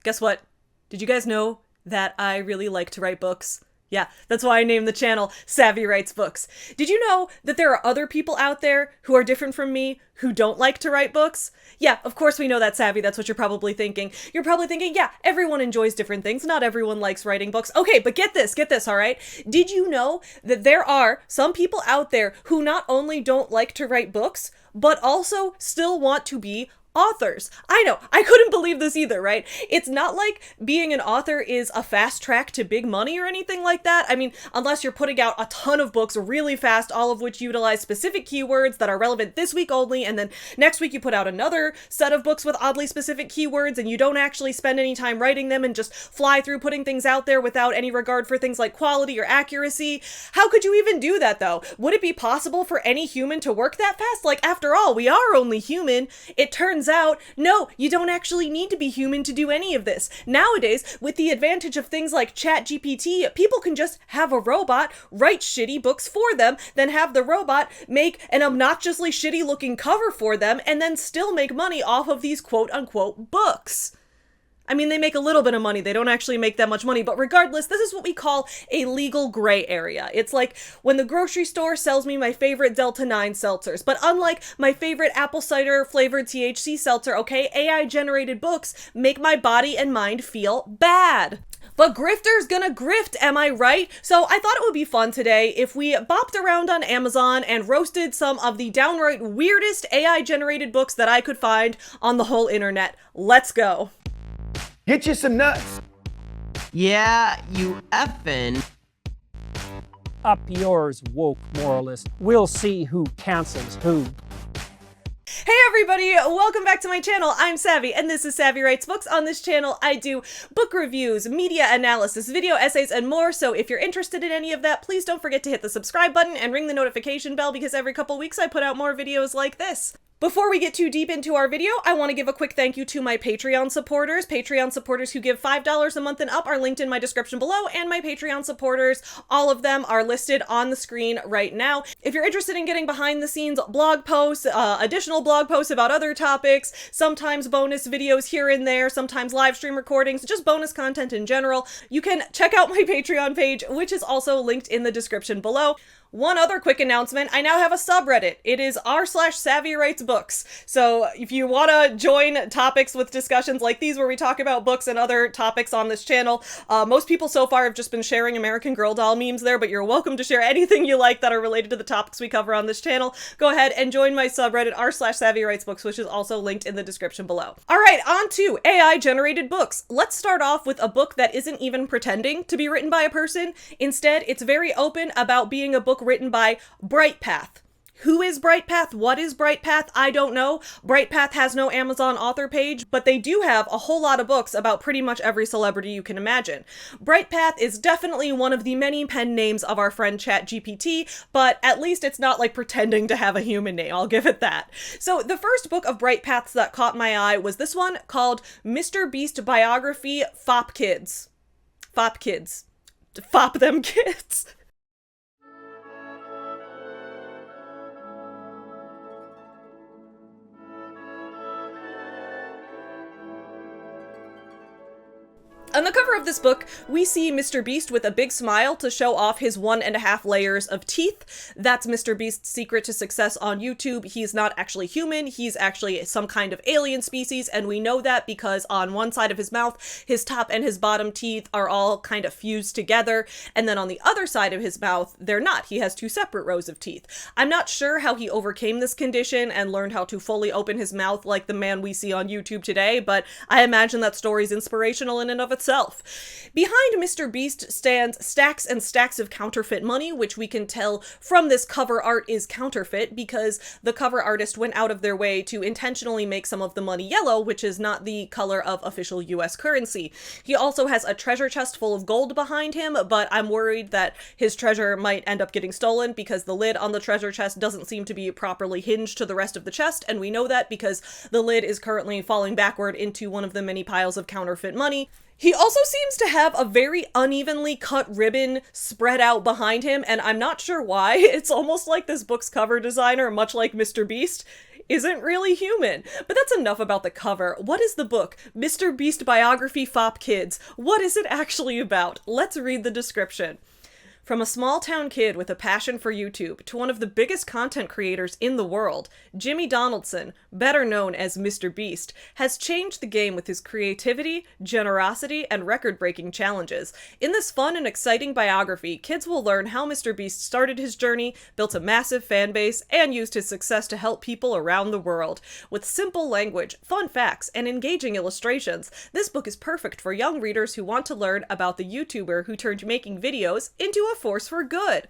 Guess what? Did you guys know that I really like to write books? Yeah, that's why I named the channel Savvy Writes Books. Did you know that there are other people out there who are different from me who don't like to write books? Yeah, of course we know that, Savvy. That's what you're probably thinking. You're probably thinking, yeah, everyone enjoys different things. Not everyone likes writing books. Okay, but get this, all right? Did you know that there are some people out there who not only don't like to write books, but also still want to be authors? I know, I couldn't believe this either, right? It's not like being an author is a fast track to big money or anything like that. I mean, unless you're putting out a ton of books really fast, all of which utilize specific keywords that are relevant this week only, and then next week you put out another set of books with oddly specific keywords, and you don't actually spend any time writing them and just fly through putting things out there without any regard for things like quality or accuracy. How could you even do that, though? Would it be possible for any human to work that fast? Like, after all, we are only human. It turns out, no, you don't actually need to be human to do any of this. Nowadays, with the advantage of things like ChatGPT, people can just have a robot write shitty books for them, then have the robot make an obnoxiously shitty looking cover for them, and then still make money off of these quote unquote books. I mean, they make a little bit of money. They don't actually make that much money, but regardless, this is what we call a legal gray area. It's like when the grocery store sells me my favorite Delta 9 seltzers, but unlike my favorite apple cider flavored THC seltzer, okay, AI-generated books make my body and mind feel bad. But grifter's gonna grift, am I right? So I thought it would be fun today if we bopped around on Amazon and roasted some of the downright weirdest AI-generated books that I could find on the whole internet. Let's go. Get you some nuts. Yeah, you effing. Up yours, woke moralist. We'll see who cancels who. Hey everybody, welcome back to my channel. I'm Savvy, and this is Savvy Writes Books. On this channel, I do book reviews, media analysis, video essays, and more, so if you're interested in any of that, please don't forget to hit the subscribe button and ring the notification bell, because every couple weeks I put out more videos like this. Before we get too deep into our video, I want to give a quick thank you to my Patreon supporters. Patreon supporters who give $5 a month and up are linked in my description below, and my Patreon supporters, all of them are listed on the screen right now. If you're interested in getting behind the scenes blog posts, additional blog posts about other topics, sometimes bonus videos here and there, sometimes live stream recordings, just bonus content in general, you can check out my Patreon page, which is also linked in the description below. One other quick announcement, I now have a subreddit. It is r/SavvyWritesBooks. So if you want to join topics with discussions like these where we talk about books and other topics on this channel, most people so far have just been sharing American Girl doll memes there, but you're welcome to share anything you like that are related to the topics we cover on this channel. Go ahead and join my subreddit r/SavvyWritesBooks, which is also linked in the description below. Alright, on to AI-generated books. Let's start off with a book that isn't even pretending to be written by a person. Instead, it's very open about being a book written by Brightpath. Who is Brightpath? What is Brightpath? I don't know. Brightpath has no Amazon author page, but they do have a whole lot of books about pretty much every celebrity you can imagine. Brightpath is definitely one of the many pen names of our friend ChatGPT, but at least it's not like pretending to have a human name, I'll give it that. So the first book of Brightpath's that caught my eye was this one called Mr. Beast Biography, Fop Kids. Fop Kids. Fop them kids. On the cover of this book, we see Mr. Beast with a big smile to show off his 1.5 layers of teeth. That's Mr. Beast's secret to success on YouTube. He's not actually human, he's actually some kind of alien species, and we know that because on one side of his mouth, his top and his bottom teeth are all kind of fused together, and then on the other side of his mouth, they're not. He has two separate rows of teeth. I'm not sure how he overcame this condition and learned how to fully open his mouth like the man we see on YouTube today, but I imagine that story's inspirational in and of itself. Behind Mr. Beast stands stacks and stacks of counterfeit money, which we can tell from this cover art is counterfeit because the cover artist went out of their way to intentionally make some of the money yellow, which is not the color of official US currency. He also has a treasure chest full of gold behind him, but I'm worried that his treasure might end up getting stolen because the lid on the treasure chest doesn't seem to be properly hinged to the rest of the chest, and we know that because the lid is currently falling backward into one of the many piles of counterfeit money. He also seems to have a very unevenly cut ribbon spread out behind him, and I'm not sure why. It's almost like this book's cover designer, much like Mr. Beast, isn't really human. But that's enough about the cover. What is the book? Mr. Beast Biography Fop Kids. What is it actually about? Let's read the description. From a small-town kid with a passion for YouTube to one of the biggest content creators in the world, Jimmy Donaldson, better known as Mr. Beast, has changed the game with his creativity, generosity, and record-breaking challenges. In this fun and exciting biography, kids will learn how Mr. Beast started his journey, built a massive fan base, and used his success to help people around the world. With simple language, fun facts, and engaging illustrations, this book is perfect for young readers who want to learn about the YouTuber who turned making videos into a force for good.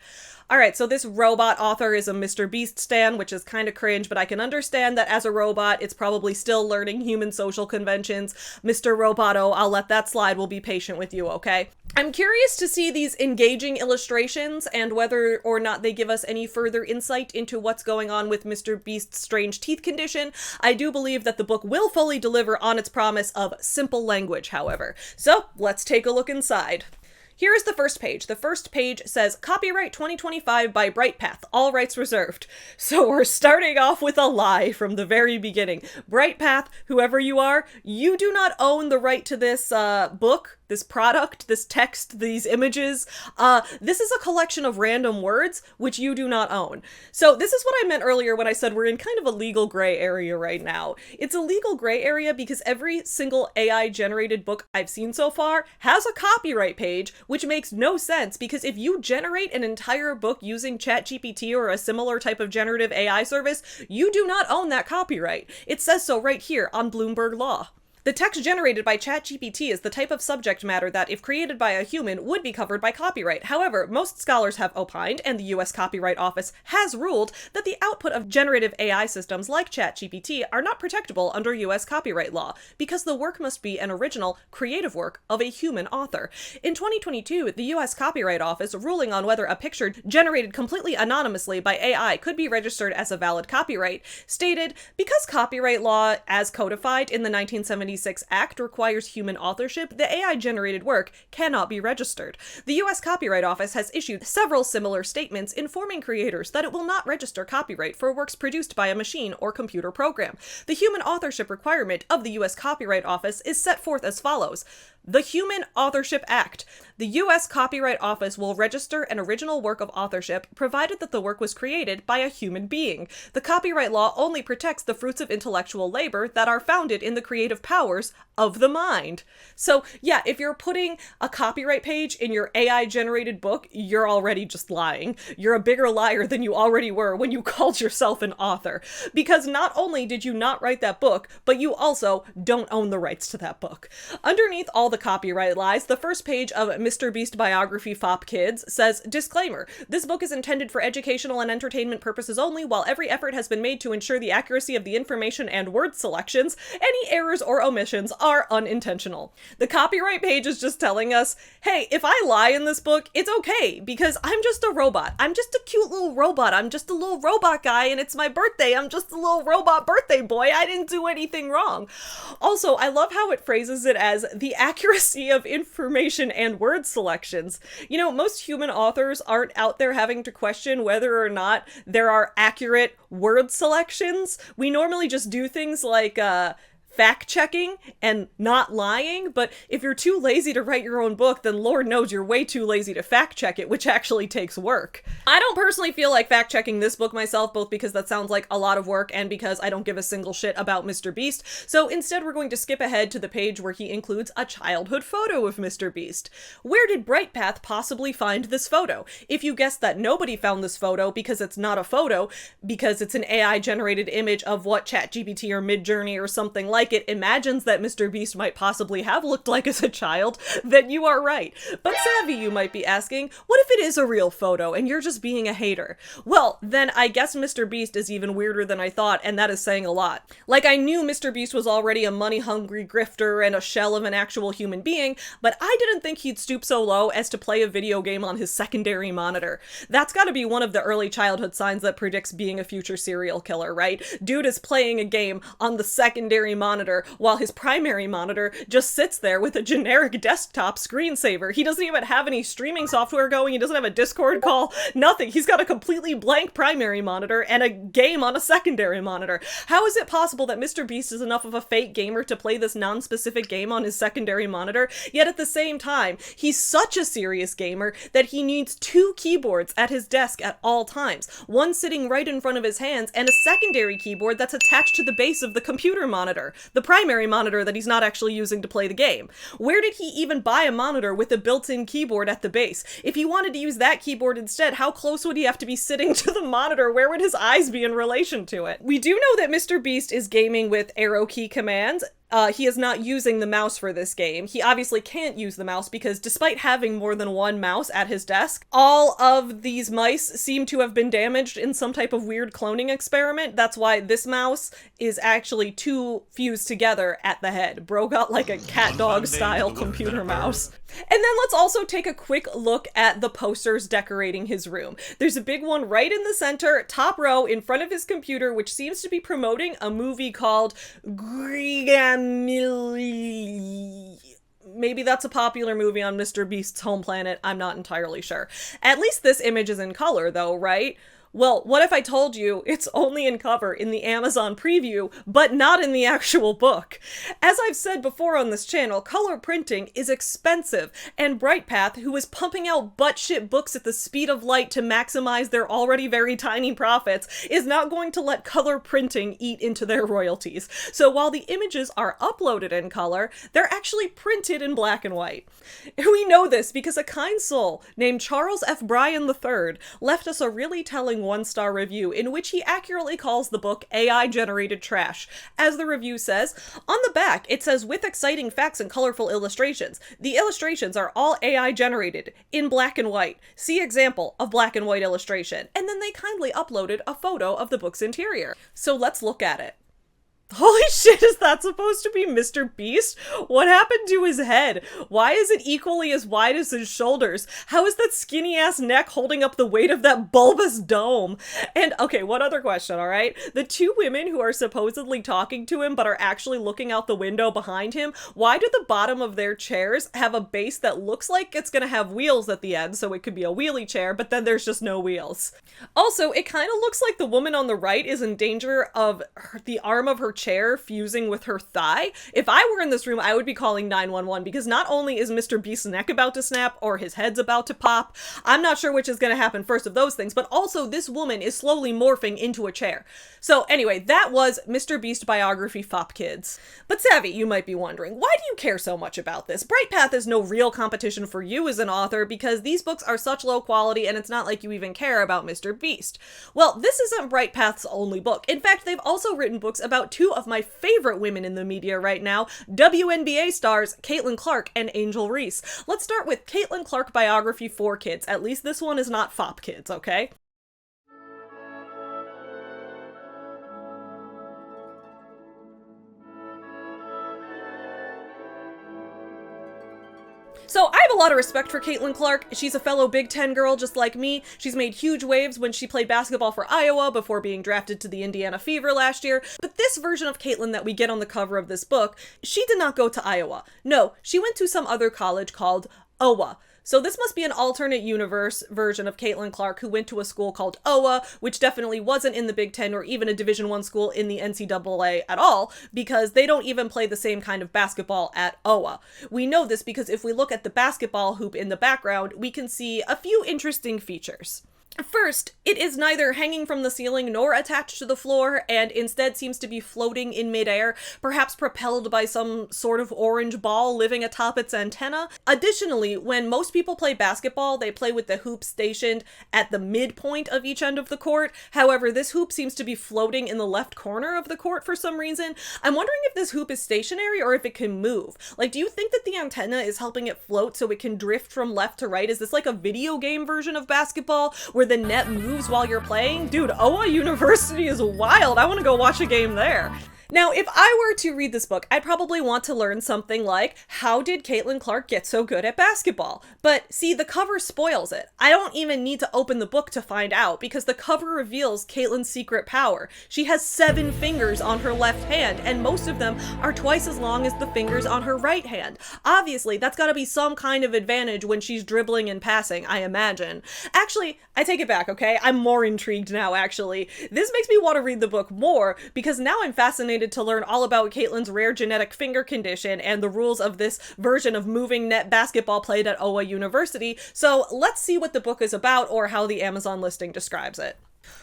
Alright, so this robot author is a Mr. Beast stan, which is kind of cringe, but I can understand that as a robot, it's probably still learning human social conventions. Mr. Roboto, I'll let that slide, we'll be patient with you, okay? I'm curious to see these engaging illustrations and whether or not they give us any further insight into what's going on with Mr. Beast's strange teeth condition. I do believe that the book will fully deliver on its promise of simple language, however. So, let's take a look inside. Here is the first page. The first page says, Copyright 2025 by Brightpath, all rights reserved. So we're starting off with a lie from the very beginning. Brightpath, whoever you are, you do not own the right to this book, this product, this text, these images. This is a collection of random words, which you do not own. So this is what I meant earlier when I said we're in kind of a legal gray area right now. It's a legal gray area because every single AI-generated book I've seen so far has a copyright page, which makes no sense because if you generate an entire book using ChatGPT or a similar type of generative AI service, you do not own that copyright. It says so right here on Bloomberg Law. The text generated by ChatGPT is the type of subject matter that, if created by a human, would be covered by copyright. However, most scholars have opined, and the US Copyright Office has ruled, that the output of generative AI systems like ChatGPT are not protectable under US copyright law, because the work must be an original, creative work of a human author. In 2022, the US Copyright Office, ruling on whether a picture generated completely anonymously by AI could be registered as a valid copyright, stated, because copyright law, as codified in the 1976 Act, requires human authorship, the AI-generated work cannot be registered. The US Copyright Office has issued several similar statements informing creators that it will not register copyright for works produced by a machine or computer program. The human authorship requirement of the US Copyright Office is set forth as follows. The Human Authorship Act. The U.S. Copyright Office will register an original work of authorship provided that the work was created by a human being. The copyright law only protects the fruits of intellectual labor that are founded in the creative powers of the mind. So yeah, if you're putting a copyright page in your AI-generated book, you're already just lying. You're a bigger liar than you already were when you called yourself an author. Because not only did you not write that book, but you also don't own the rights to that book. Underneath all the copyright lies, the first page of Mr. Beast Biography Fop Kids says, Disclaimer, this book is intended for educational and entertainment purposes only, while every effort has been made to ensure the accuracy of the information and word selections. Any errors or omissions are unintentional. The copyright page is just telling us, hey, if I lie in this book, it's okay, because I'm just a robot. I'm just a cute little robot. I'm just a little robot guy, and it's my birthday. I'm just a little robot birthday boy. I didn't do anything wrong. Also, I love how it phrases it as the accuracy of information and word selections. You know, most human authors aren't out there having to question whether or not there are accurate word selections. We normally just do things like, fact-checking and not lying, but if you're too lazy to write your own book, then Lord knows you're way too lazy to fact-check it, which actually takes work. I don't personally feel like fact-checking this book myself, both because that sounds like a lot of work and because I don't give a single shit about Mr. Beast, so instead we're going to skip ahead to the page where he includes a childhood photo of Mr. Beast. Where did Brightpath possibly find this photo? If you guessed that nobody found this photo because it's not a photo, because it's an AI-generated image of what ChatGPT or Midjourney or something like it imagines that Mr. Beast might possibly have looked like as a child, then you are right. But savvy, you might be asking, what if it is a real photo and you're just being a hater? Well, then I guess Mr. Beast is even weirder than I thought, and that is saying a lot. Like, I knew Mr. Beast was already a money-hungry grifter and a shell of an actual human being, but I didn't think he'd stoop so low as to play a video game on his secondary monitor. That's gotta be one of the early childhood signs that predicts being a future serial killer, right? Dude is playing a game on the secondary monitor monitor while his primary monitor just sits there with a generic desktop screensaver. He doesn't even have any streaming software going. He doesn't have a Discord call, nothing. He's got a completely blank primary monitor and a game on a secondary monitor. How is it possible that Mr. Beast is enough of a fake gamer to play this non-specific game on his secondary monitor, yet at the same time, he's such a serious gamer that he needs 2 keyboards at his desk at all times, one sitting right in front of his hands and a secondary keyboard that's attached to the base of the computer monitor, the primary monitor that he's not actually using to play the game. Where did he even buy a monitor with a built-in keyboard at the base? If he wanted to use that keyboard instead, how close would he have to be sitting to the monitor? Where would his eyes be in relation to it? We do know that Mr. Beast is gaming with arrow key commands. He is not using the mouse for this game. He obviously can't use the mouse because despite having more than one mouse at his desk, all of these mice seem to have been damaged in some type of weird cloning experiment. That's why this mouse is actually 2 fused together at the head. Bro got like a cat dog style computer mouse. And then let's also take a quick look at the posters decorating his room. There's a big one right in the center, top row, in front of his computer, which seems to be promoting a movie called Maybe that's a popular movie on Mr. Beast's home planet. I'm not entirely sure. At least this image is in color though, right? Well, what if I told you it's only in cover in the Amazon preview, but not in the actual book? As I've said before on this channel, color printing is expensive, and Brightpath, who is pumping out butt-shit books at the speed of light to maximize their already very tiny profits, is not going to let color printing eat into their royalties. So while the images are uploaded in color, they're actually printed in black and white. We know this because a kind soul named Charles F. Bryan III left us a really telling 1-star review in which he accurately calls the book AI-generated trash. As the review says, on the back it says, with exciting facts and colorful illustrations. The illustrations are all AI-generated, in black and white. See example of black and white illustration. And then they kindly uploaded a photo of the book's interior. So let's look at it. Holy shit, is that supposed to be Mr. Beast? What happened to his head? Why is it equally as wide as his shoulders? How is that skinny ass neck holding up the weight of that bulbous dome? And okay, one other question, alright? The 2 women who are supposedly talking to him but are actually looking out the window behind him, why do the bottom of their chairs have a base that looks like it's gonna have wheels at the end, so it could be a wheelie chair, but then there's just no wheels? Also, it kind of looks like the woman on the right is in danger of the arm of her chair fusing with her thigh. If I were in this room, I would be calling 911 because not only is Mr. Beast's neck about to snap or his head's about to pop, I'm not sure which is going to happen first of those things, but also this woman is slowly morphing into a chair. So anyway, that was Mr. Beast Biography Fop Kids. But Savvy, you might be wondering, why do you care so much about this? Brightpath is no real competition for you as an author because these books are such low quality and it's not like you even care about Mr. Beast. Well, this isn't Brightpath's only book. In fact, they've also written books about 2 of my favorite women in the media right now, WNBA stars Caitlyn Clark and Angel Reese. Let's start with Caitlyn Clark Biography for Kids. At least this one is not Fop Kids, okay? So I have a lot of respect for Caitlyn Clark. She's a fellow Big Ten girl just like me. She's made huge waves when she played basketball for Iowa before being drafted to the Indiana Fever last year. But this version of Caitlyn that we get on the cover of this book, she did not go to Iowa. No, she went to some other college called OWA. So this must be an alternate universe version of Caitlyn Clark who went to a school called OWA, which definitely wasn't in the Big Ten or even a Division I school in the NCAA at all, because they don't even play the same kind of basketball at OWA. We know this because if we look at the basketball hoop in the background, we can see a few interesting features. First, it is neither hanging from the ceiling nor attached to the floor, and instead seems to be floating in midair, perhaps propelled by some sort of orange ball living atop its antenna. Additionally, when most people play basketball, they play with the hoop stationed at the midpoint of each end of the court. However, this hoop seems to be floating in the left corner of the court for some reason. I'm wondering if this hoop is stationary or if it can move. Like, do you think that the antenna is helping it float so it can drift from left to right? Is this like a video game version of basketball where the net moves while you're playing? Dude, OWA University is wild. I want to go watch a game there. Now, if I were to read this book, I'd probably want to learn something like, how did Caitlyn Clark get so good at basketball? But see, the cover spoils it. I don't even need to open the book to find out, because the cover reveals Caitlyn's secret power. She has 7 fingers on her left hand, and most of them are twice as long as the fingers on her right hand. Obviously, that's gotta be some kind of advantage when she's dribbling and passing, I imagine. Actually, I take it back, okay? I'm more intrigued now, actually. This makes me want to read the book more, because now I'm fascinated to learn all about Caitlyn's rare genetic finger condition and the rules of this version of moving net basketball played at Owa University, so let's see what the book is about or how the Amazon listing describes it.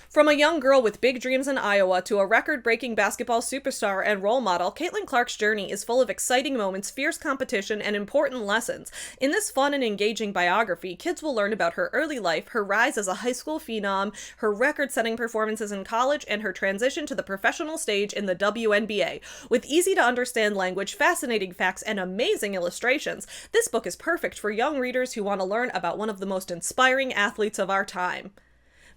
From a young girl with big dreams in Iowa to a record-breaking basketball superstar and role model, Caitlyn Clark's journey is full of exciting moments, fierce competition, and important lessons. In this fun and engaging biography, kids will learn about her early life, her rise as a high school phenom, her record-setting performances in college, and her transition to the professional stage in the WNBA. With easy-to-understand language, fascinating facts, and amazing illustrations, this book is perfect for young readers who want to learn about one of the most inspiring athletes of our time.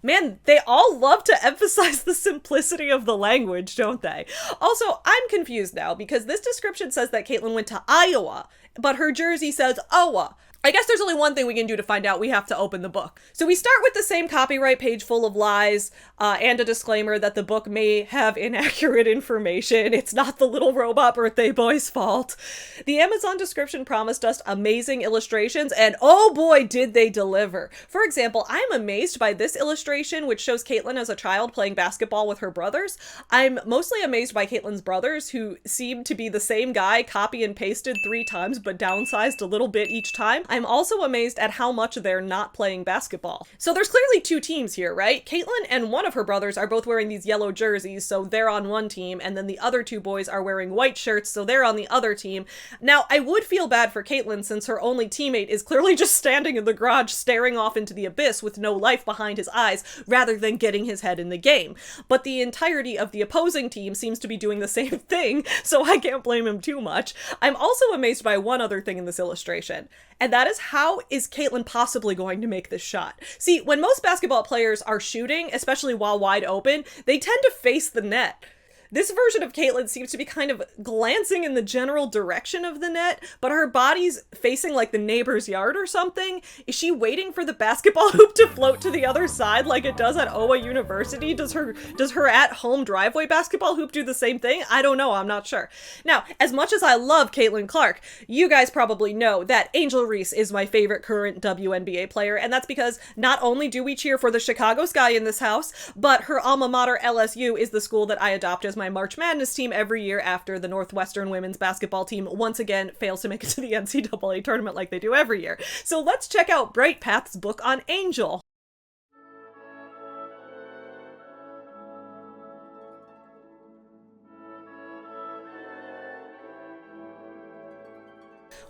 Man, they all love to emphasize the simplicity of the language, don't they? Also, I'm confused now because this description says that Caitlyn went to Iowa, but her jersey says Owa. I guess there's only one thing we can do to find out. We have to open the book. So we start with the same copyright page full of lies and a disclaimer that the book may have inaccurate information. It's not the little robot birthday boy's fault. The Amazon description promised us amazing illustrations, and oh boy, did they deliver. For example, I'm amazed by this illustration, which shows Caitlyn as a child playing basketball with her brothers. I'm mostly amazed by Caitlyn's brothers, who seem to be the same guy, copy and pasted 3 times, but downsized a little bit each time. I'm also amazed at how much they're not playing basketball. So there's clearly 2 teams here, right? Caitlyn and one of her brothers are both wearing these yellow jerseys, so they're on one team, and then the other 2 boys are wearing white shirts, so they're on the other team. Now, I would feel bad for Caitlyn since her only teammate is clearly just standing in the garage staring off into the abyss with no life behind his eyes, rather than getting his head in the game. But the entirety of the opposing team seems to be doing the same thing, so I can't blame him too much. I'm also amazed by one other thing in this illustration, and that is, how is Caitlyn possibly going to make this shot? See, when most basketball players are shooting, especially while wide open, they tend to face the net. This version of Caitlyn seems to be kind of glancing in the general direction of the net, but her body's facing like the neighbor's yard or something. Is she waiting for the basketball hoop to float to the other side like it does at Owa University? Does her at-home driveway basketball hoop do the same thing? I don't know, I'm not sure. Now, as much as I love Caitlyn Clark, you guys probably know that Angel Reese is my favorite current WNBA player, and that's because not only do we cheer for the Chicago Sky in this house, but her alma mater LSU is the school that I adopt as my March Madness team every year after the Northwestern women's basketball team once again fails to make it to the NCAA tournament like they do every year. So let's check out Bright Path's book on Angel.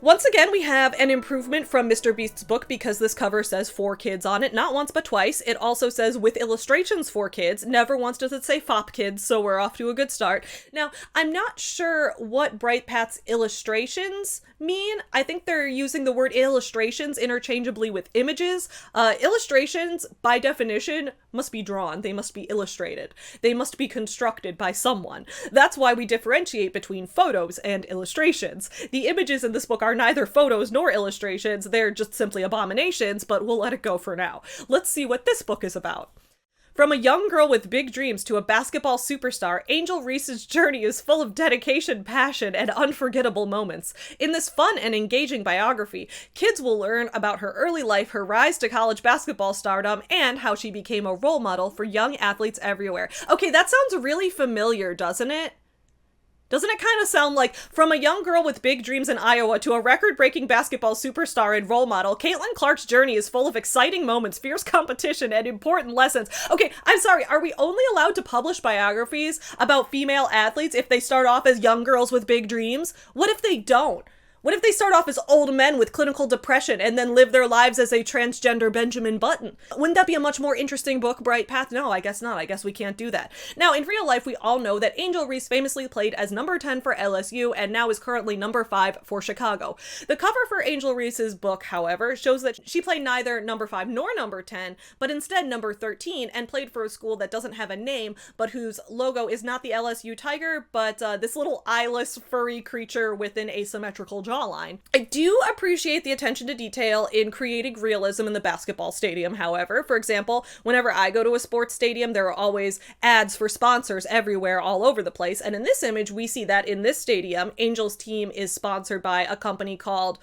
Once again, we have an improvement from Mr. Beast's book because this cover says 4 kids on it, not once but twice. It also says with illustrations for kids. Never once does it say FOP kids, so we're off to a good start. Now, I'm not sure what Bright Path's illustrations mean. I think they're using the word illustrations interchangeably with images. Illustrations, by definition, must be drawn. They must be illustrated. They must be constructed by someone. That's why we differentiate between photos and illustrations. The images in this book are neither photos nor illustrations. They're just simply abominations, but we'll let it go for now. Let's see what this book is about. From a young girl with big dreams to a basketball superstar, Angel Reese's journey is full of dedication, passion, and unforgettable moments. In this fun and engaging biography, kids will learn about her early life, her rise to college basketball stardom, and how she became a role model for young athletes everywhere. Okay, that sounds really familiar, doesn't it? Doesn't it kind of sound like, from a young girl with big dreams in Iowa to a record-breaking basketball superstar and role model, Caitlyn Clark's journey is full of exciting moments, fierce competition, and important lessons. Okay, I'm sorry, are we only allowed to publish biographies about female athletes if they start off as young girls with big dreams? What if they don't? What if they start off as old men with clinical depression and then live their lives as a transgender Benjamin Button? Wouldn't that be a much more interesting book, Bright Path? No, I guess not. I guess we can't do that. Now, in real life, we all know that Angel Reese famously played as number 10 for LSU and now is currently number 5 for Chicago. The cover for Angel Reese's book, however, shows that she played neither number 5 nor number 10, but instead number 13, and played for a school that doesn't have a name, but whose logo is not the LSU tiger, but this little eyeless furry creature with an asymmetrical jawline. I do appreciate the attention to detail in creating realism in the basketball stadium, however. For example, whenever I go to a sports stadium, there are always ads for sponsors everywhere all over the place, and in this image, we see that in this stadium, Angel's team is sponsored by a company called...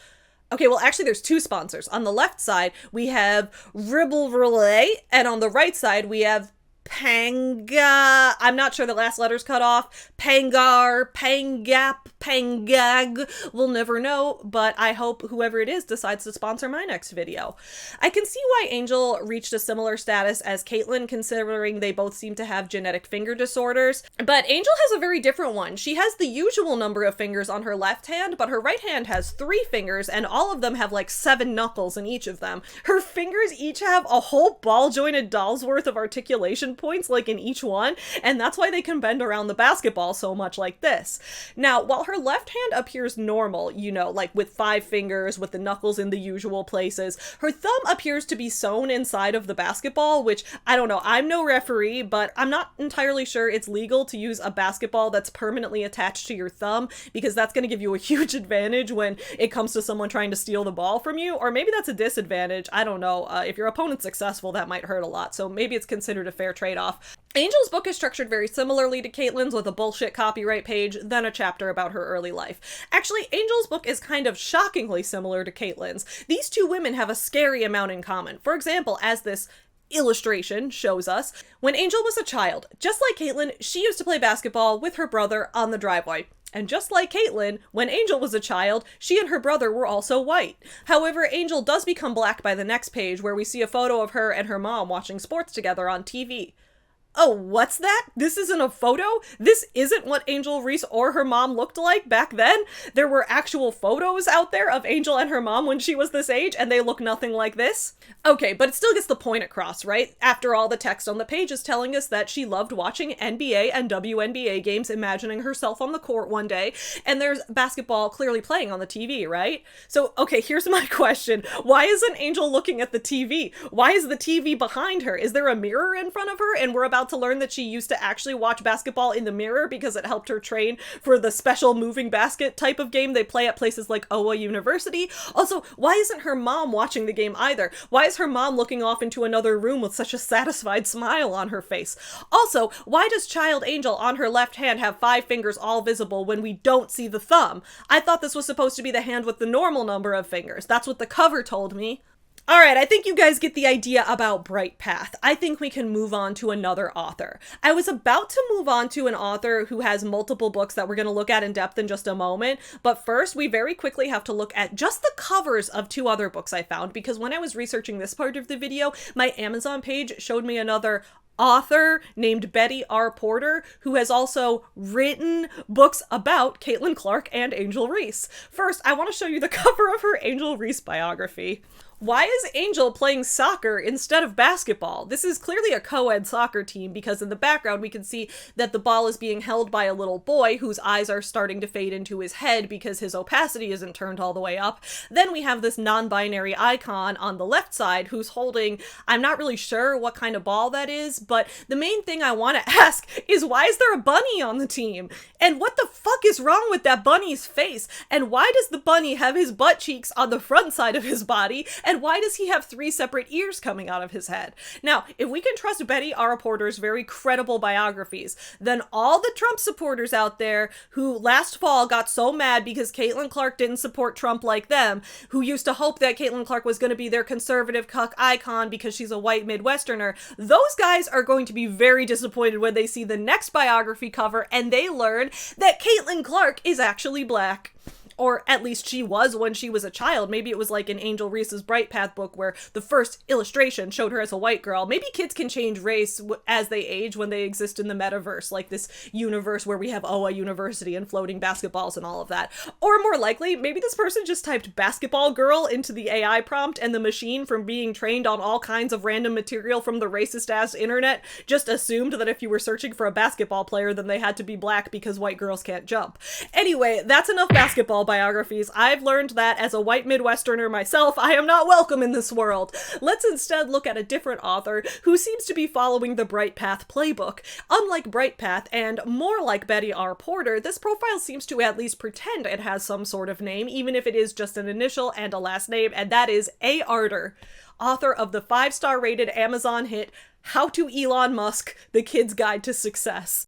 Okay, well, actually, there's two sponsors. On the left side, we have Ribble Relay, and on the right side, we have Panga, I'm not sure the last letter's cut off, Pangar, Pangap, Pangag, we'll never know, but I hope whoever it is decides to sponsor my next video. I can see why Angel reached a similar status as Caitlyn, considering they both seem to have genetic finger disorders, but Angel has a very different one. She has the usual number of fingers on her left hand, but her right hand has 3 fingers, and all of them have like 7 knuckles in each of them. Her fingers each have a whole ball-jointed doll's worth of articulation points like in each one, and that's why they can bend around the basketball so much like this. Now, while her left hand appears normal, you know, like with 5 fingers, with the knuckles in the usual places, her thumb appears to be sewn inside of the basketball, which, I don't know, I'm no referee, but I'm not entirely sure it's legal to use a basketball that's permanently attached to your thumb, because that's going to give you a huge advantage when it comes to someone trying to steal the ball from you, or maybe that's a disadvantage, I don't know. If your opponent's successful, that might hurt a lot, so maybe it's considered a fair trade-off. Angel's book is structured very similarly to Caitlyn's, with a bullshit copyright page, then a chapter about her early life. Actually, Angel's book is kind of shockingly similar to Caitlyn's. These two women have a scary amount in common. For example, as this illustration shows us, when Angel was a child, just like Caitlyn, she used to play basketball with her brother on the driveway. And just like Caitlyn, when Angel was a child, she and her brother were also white. However, Angel does become black by the next page, where we see a photo of her and her mom watching sports together on TV. Oh, what's that? This isn't a photo? This isn't what Angel Reese or her mom looked like back then? There were actual photos out there of Angel and her mom when she was this age, and they look nothing like this? Okay, but it still gets the point across, right? After all, the text on the page is telling us that she loved watching NBA and WNBA games, imagining herself on the court one day, and there's basketball clearly playing on the TV, right? So, okay, here's my question. Why isn't Angel looking at the TV? Why is the TV behind her? Is there a mirror in front of her, and we're about to learn that she used to actually watch basketball in the mirror because it helped her train for the special moving basket type of game they play at places like Owa University? Also, why isn't her mom watching the game either? Why is her mom looking off into another room with such a satisfied smile on her face? Also, why does child Angel on her left hand have 5 fingers all visible when we don't see the thumb? I thought this was supposed to be the hand with the normal number of fingers. That's what the cover told me. Alright, I think you guys get the idea about Bright Path. I think we can move on to another author. I was about to move on to an author who has multiple books that we're going to look at in depth in just a moment, but first we very quickly have to look at just the covers of 2 other books I found, because when I was researching this part of the video, my Amazon page showed me another author named Betty R. Porter, who has also written books about Caitlyn Clark and Angel Reese. First, I want to show you the cover of her Angel Reese biography. Why is Angel playing soccer instead of basketball? This is clearly a co-ed soccer team, because in the background we can see that the ball is being held by a little boy whose eyes are starting to fade into his head because his opacity isn't turned all the way up. Then we have this non-binary icon on the left side who's holding, I'm not really sure what kind of ball that is, but the main thing I want to ask is, why is there a bunny on the team? And what the fuck is wrong with that bunny's face? And why does the bunny have his butt cheeks on the front side of his body? And why does he have 3 separate ears coming out of his head? Now, if we can trust Betty R. Porter's very credible biographies, then all the Trump supporters out there who last fall got so mad because Caitlyn Clark didn't support Trump like them, who used to hope that Caitlyn Clark was going to be their conservative cuck icon because she's a white Midwesterner, those guys are going to be very disappointed when they see the next biography cover and they learn that Caitlyn Clark is actually black. or at least she was when she was a child. Maybe it was like in Angel Reese's Bright Path book where the first illustration showed her as a white girl. Maybe kids can change race as they age when they exist in the metaverse, like this universe where we have Oa University and floating basketballs and all of that. Or more likely, maybe this person just typed basketball girl into the AI prompt, and the machine, from being trained on all kinds of random material from the racist ass internet, just assumed that if you were searching for a basketball player, then they had to be black because white girls can't jump. Anyway, that's enough basketball biographies. I've learned that as a white Midwesterner myself, I am not welcome in this world. Let's instead look at a different author who seems to be following the Bright Path playbook. Unlike Bright Path, and more like Betty R. Porter, this profile seems to at least pretend it has some sort of name, even if it is just an initial and a last name, and that is A. Arter, author of the 5-star rated Amazon hit How to Elon Musk, The Kid's Guide to Success.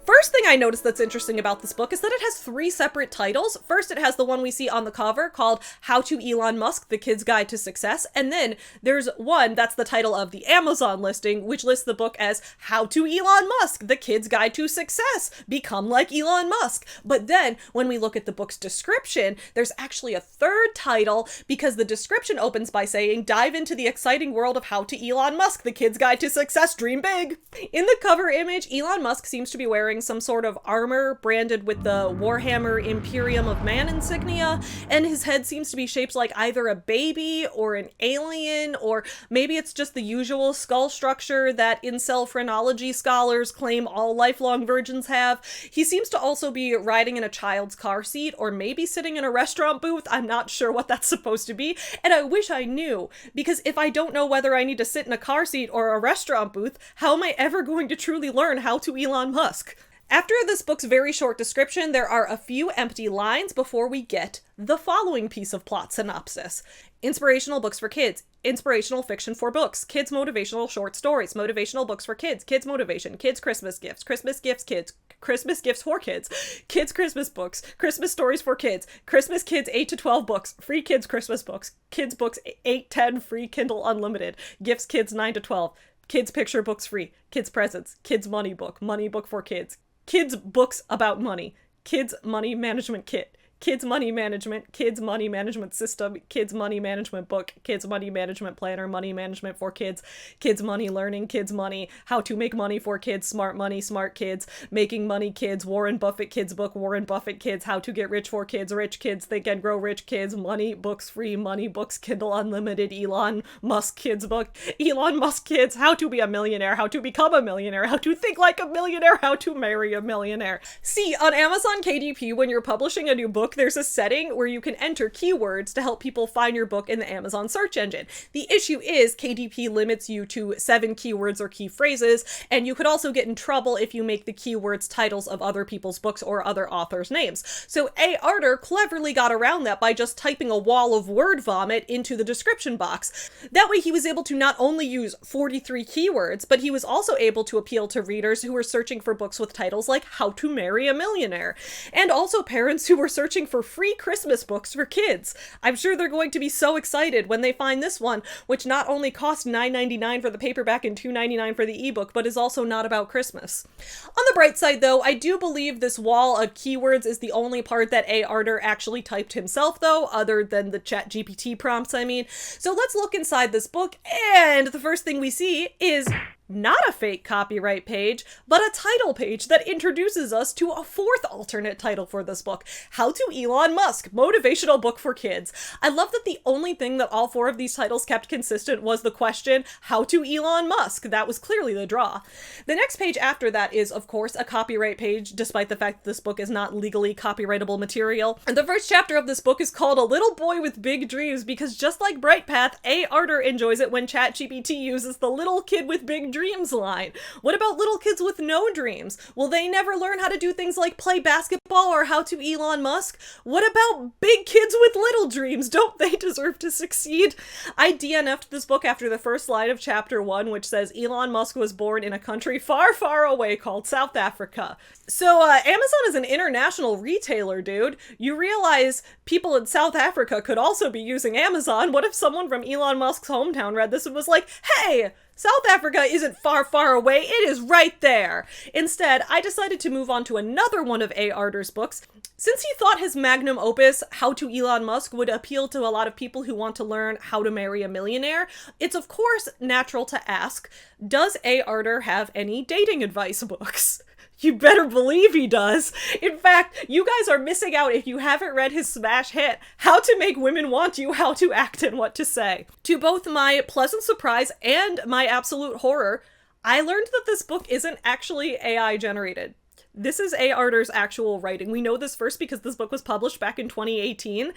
First thing I noticed that's interesting about this book is that it has 3 separate titles. First, it has the one we see on the cover called How to Elon Musk, The Kid's Guide to Success. And then there's one that's the title of the Amazon listing, which lists the book as How to Elon Musk, The Kid's Guide to Success, Become Like Elon Musk. But then when we look at the book's description, there's actually a 3rd title, because the description opens by saying, dive into the exciting world of How to Elon Musk, The Kid's Guide to Success, Dream Big. In the cover image, Elon Musk seems to be wearing some sort of armor branded with the Warhammer Imperium of Man insignia, and his head seems to be shaped like either a baby or an alien, or maybe it's just the usual skull structure that incel phrenology scholars claim all lifelong virgins have. He seems to also be riding in a child's car seat, or maybe sitting in a restaurant booth. I'm not sure what that's supposed to be, and I wish I knew, because if I don't know whether I need to sit in a car seat or a restaurant booth, how am I ever going to truly learn how to Elon Musk? After this book's very short description, there are a few empty lines before we get the following piece of plot synopsis. Inspirational books for kids. Inspirational fiction for books. Kids motivational short stories. Motivational books for kids. Kids motivation. Kids Christmas gifts. Christmas gifts kids. Christmas gifts for kids. Kids Christmas books. Christmas stories for kids. Christmas kids 8 to 12 books. Free kids Christmas books. Kids books 8-10 free Kindle Unlimited. Gifts kids 9 to 12. Kids picture books free. Kids presents. Kids money book for kids. Kids books about money, kids money management kit, kids money management system, kids money management book, kids money management planner, money management for kids, kids money learning, kids money, how to make money for kids, smart money, smart kids, making money kids, Warren Buffett kids book, Warren Buffett kids, how to get rich for kids, rich kids think and grow rich kids, money books free, money books Kindle Unlimited, Elon Musk kids book, Elon Musk kids, how to be a millionaire, how to become a millionaire, how to think like a millionaire, how to marry a millionaire. See, on Amazon KDP, when you're publishing a new book, there's a setting where you can enter keywords to help people find your book in the Amazon search engine. The issue is KDP limits you to 7 keywords or key phrases, and you could also get in trouble if you make the keywords titles of other people's books or other authors' names. So A. Arter cleverly got around that by just typing a wall of word vomit into the description box. That way he was able to not only use 43 keywords, but he was also able to appeal to readers who were searching for books with titles like How to Marry a Millionaire, and also parents who were searching for free Christmas books for kids. I'm sure they're going to be so excited when they find this one, which not only cost $9.99 for the paperback and $2.99 for the ebook, but is also not about Christmas. On the bright side though, I do believe this wall of keywords is the only part that A. Arter actually typed himself though, other than the ChatGPT prompts, I mean. So let's look inside this book, and the first thing we see is not a fake copyright page, but a title page that introduces us to a 4th alternate title for this book, How to Elon Musk, Motivational Book for Kids. I love that the only thing that all 4 of these titles kept consistent was the question, how to Elon Musk. That was clearly the draw. The next page after that is, of course, a copyright page, despite the fact that this book is not legally copyrightable material. And the first chapter of this book is called A Little Boy with Big Dreams, because just like Bright Path, A. Arter enjoys it when ChatGPT uses the little kid with big dreams line? What about little kids with no dreams? Will they never learn how to do things like play basketball or how to Elon Musk? What about big kids with little dreams? Don't they deserve to succeed? I DNF'd this book after the first line of chapter 1, which says Elon Musk was born in a country far, far away called South Africa. So Amazon is an international retailer, dude. You realize people in South Africa could also be using Amazon. What if someone from Elon Musk's hometown read this and was like, hey, South Africa isn't far, far away, it is right there. Instead, I decided to move on to another one of A. Arter's books. Since he thought his magnum opus, How to Elon Musk, would appeal to a lot of people who want to learn how to marry a millionaire, it's of course natural to ask, does A. Arter have any dating advice books? You better believe he does. In fact, you guys are missing out if you haven't read his smash hit, How to Make Women Want You, How to Act and What to Say. To both my pleasant surprise and my absolute horror, I learned that this book isn't actually AI generated. This is A. Arter's actual writing. We know this first because this book was published back in 2018,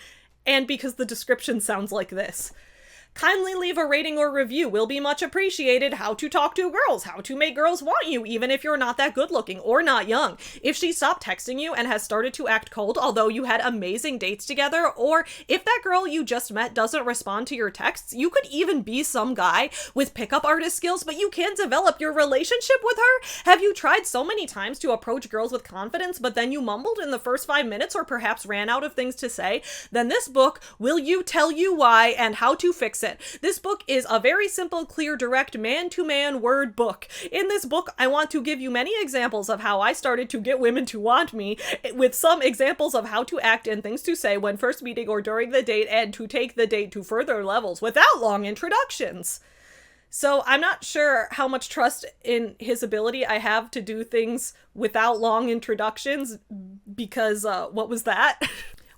and because the description sounds like this. Kindly leave a rating or review, will be much appreciated. How to talk to girls, how to make girls want you, even if you're not that good looking or not young. If she stopped texting you and has started to act cold, although you had amazing dates together, or if that girl you just met doesn't respond to your texts, you could even be some guy with pickup artist skills, but you can't develop your relationship with her. Have you tried so many times to approach girls with confidence, but then you mumbled in the first 5 minutes or perhaps ran out of things to say? Then this book will tell you why and how to fix it. This book is a very simple, clear, direct, man-to-man word book. In this book, I want to give you many examples of how I started to get women to want me, with some examples of how to act and things to say when first meeting or during the date, and to take the date to further levels without long introductions. So I'm not sure how much trust in his ability I have to do things without long introductions, because what was that?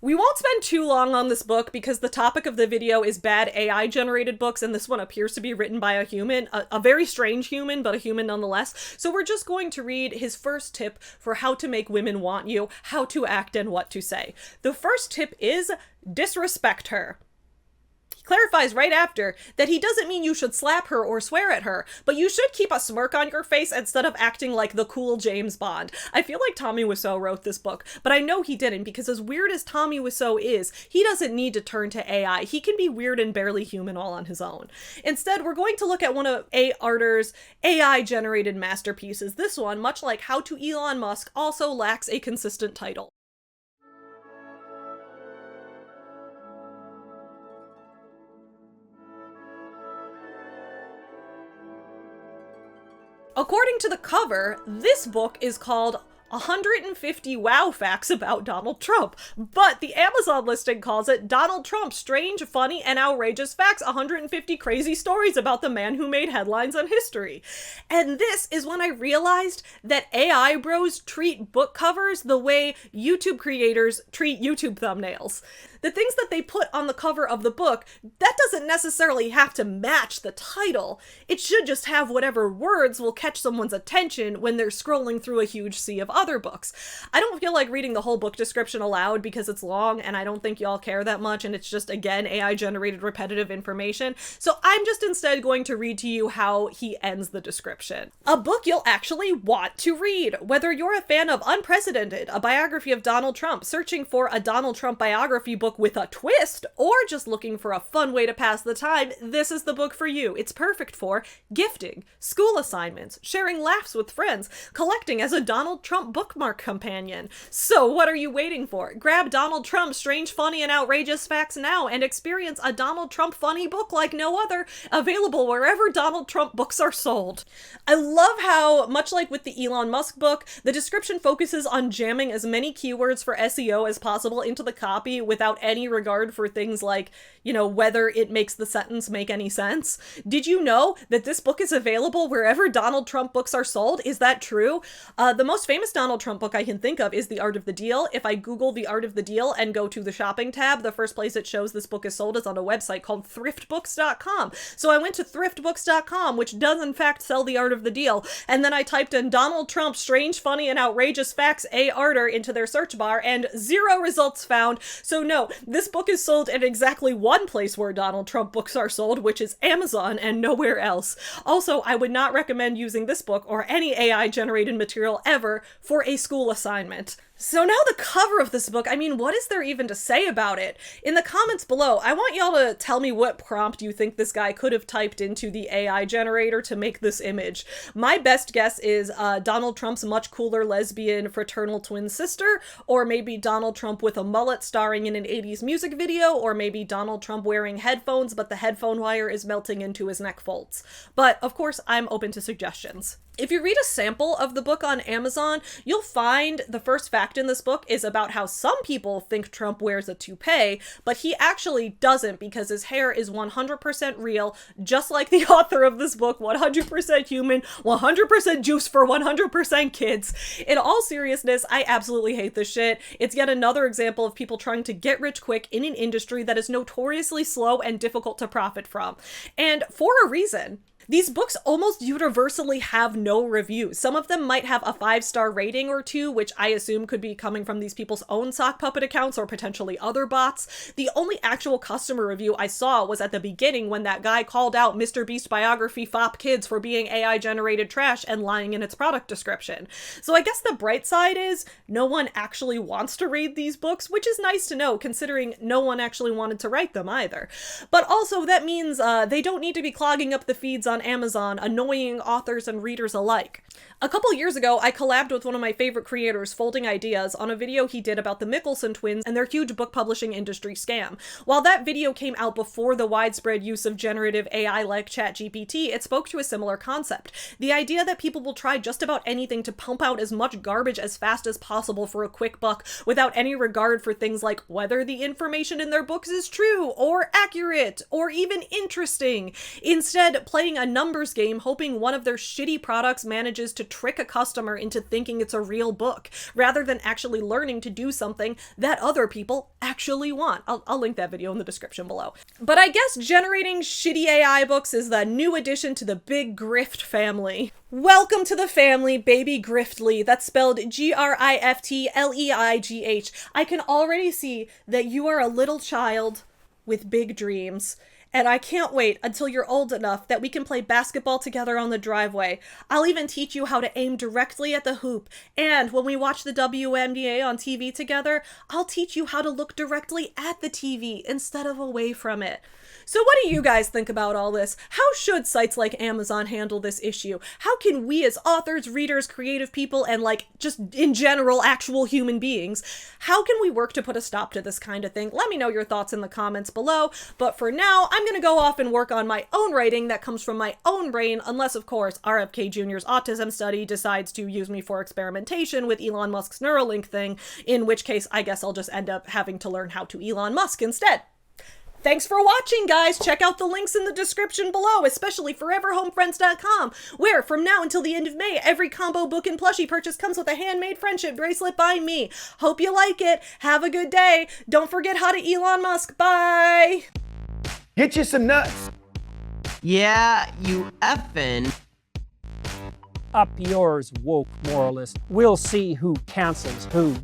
We won't spend too long on this book because the topic of the video is bad AI-generated books, and this one appears to be written by a human, a very strange human, but a human nonetheless. So we're just going to read his first tip for how to make women want you, how to act, and what to say. The first tip is disrespect her. Clarifies right after that he doesn't mean you should slap her or swear at her, but you should keep a smirk on your face instead of acting like the cool James Bond. I feel like Tommy Wiseau wrote this book, but I know he didn't, because as weird as Tommy Wiseau is, he doesn't need to turn to AI. He can be weird and barely human all on his own. Instead, we're going to look at one of A. Arter's AI-generated masterpieces. This one, much like How to Elon Musk, also lacks a consistent title. According to the cover, this book is called 150 Wow Facts About Donald Trump, but the Amazon listing calls it Donald Trump Strange, Funny, and Outrageous Facts, 150 Crazy Stories About the Man Who Made Headlines on History. And this is when I realized that AI bros treat book covers the way YouTube creators treat YouTube thumbnails. The things that they put on the cover of the book, that doesn't necessarily have to match the title. It should just have whatever words will catch someone's attention when they're scrolling through a huge sea of other books. I don't feel like reading the whole book description aloud because it's long and I don't think y'all care that much, and it's just, again, AI-generated repetitive information. So I'm just instead going to read to you how he ends the description. A book you'll actually want to read. Whether you're a fan of Unprecedented, a biography of Donald Trump, searching for a Donald Trump biography book with a twist, or just looking for a fun way to pass the time, this is the book for you. It's perfect for gifting, school assignments, sharing laughs with friends, collecting as a Donald Trump bookmark companion. So what are you waiting for? Grab Donald Trump Strange, Funny, and Outrageous Facts now and experience a Donald Trump funny book like no other, available wherever Donald Trump books are sold. I love how, much like with the Elon Musk book, the description focuses on jamming as many keywords for SEO as possible into the copy without any regard for things like, whether it makes the sentence make any sense. Did you know that this book is available wherever Donald Trump books are sold? Is that true? The most famous Donald Trump book I can think of is The Art of the Deal. If I Google The Art of the Deal and go to the shopping tab, the first place it shows this book is sold is on a website called thriftbooks.com. So I went to thriftbooks.com, which does in fact sell The Art of the Deal, and then I typed in Donald Trump Strange, Funny, and Outrageous Facts A. Arter into their search bar, and 0 results found. So no, this book is sold in exactly one place where Donald Trump books are sold, which is Amazon and nowhere else. Also, I would not recommend using this book or any AI-generated material ever for a school assignment. So now the cover of this book, I mean, what is there even to say about it? In the comments below, I want y'all to tell me what prompt you think this guy could have typed into the AI generator to make this image. My best guess is Donald Trump's much cooler lesbian fraternal twin sister, or maybe Donald Trump with a mullet starring in an 80s music video, or maybe Donald Trump wearing headphones but the headphone wire is melting into his neck folds. But of course, I'm open to suggestions. If you read a sample of the book on Amazon, you'll find the first fact in this book is about how some people think Trump wears a toupee, but he actually doesn't because his hair is 100% real, just like the author of this book, 100% human, 100% juice for 100% kids. In all seriousness, I absolutely hate this shit. It's yet another example of people trying to get rich quick in an industry that is notoriously slow and difficult to profit from. And for a reason. These books almost universally have no reviews. Some of them might have a 5-star rating or 2, which I assume could be coming from these people's own sock puppet accounts or potentially other bots. The only actual customer review I saw was at the beginning when that guy called out Mr. Beast Biography fop kids for being AI-generated trash and lying in its product description. So I guess the bright side is no one actually wants to read these books, which is nice to know considering no one actually wanted to write them either. But also that means they don't need to be clogging up the feeds on Amazon, annoying authors and readers alike. A couple years ago, I collabed with one of my favorite creators, Folding Ideas, on a video he did about the Mickelson twins and their huge book publishing industry scam. While that video came out before the widespread use of generative AI like ChatGPT, it spoke to a similar concept. The idea that people will try just about anything to pump out as much garbage as fast as possible for a quick buck without any regard for things like whether the information in their books is true or accurate or even interesting. Instead, playing a numbers game hoping one of their shitty products manages to trick a customer into thinking it's a real book, rather than actually learning to do something that other people actually want. I'll link that video in the description below. But I guess generating shitty AI books is the new addition to the big grift family. Welcome to the family, baby Griftly. That's spelled Griftleigh. I can already see that you are a little child with big dreams. And I can't wait until you're old enough that we can play basketball together on the driveway. I'll even teach you how to aim directly at the hoop. And when we watch the WNBA on TV together, I'll teach you how to look directly at the TV instead of away from it. So what do you guys think about all this? How should sites like Amazon handle this issue? How can we as authors, readers, creative people, and just in general actual human beings, how can we work to put a stop to this kind of thing? Let me know your thoughts in the comments below. But for now, I'm going to go off and work on my own writing that comes from my own brain, unless of course RFK Jr.'s autism study decides to use me for experimentation with Elon Musk's Neuralink thing, in which case I guess I'll just end up having to learn how to Elon Musk instead. Thanks for watching, guys! Check out the links in the description below, especially foreverhomefriends.com, where from now until the end of May, every combo book and plushie purchase comes with a handmade friendship bracelet by me. Hope you like it. Have a good day. Don't forget how to Elon Musk. Bye! Get you some nuts. Yeah, you effing. Up yours, woke moralist. We'll see who cancels who.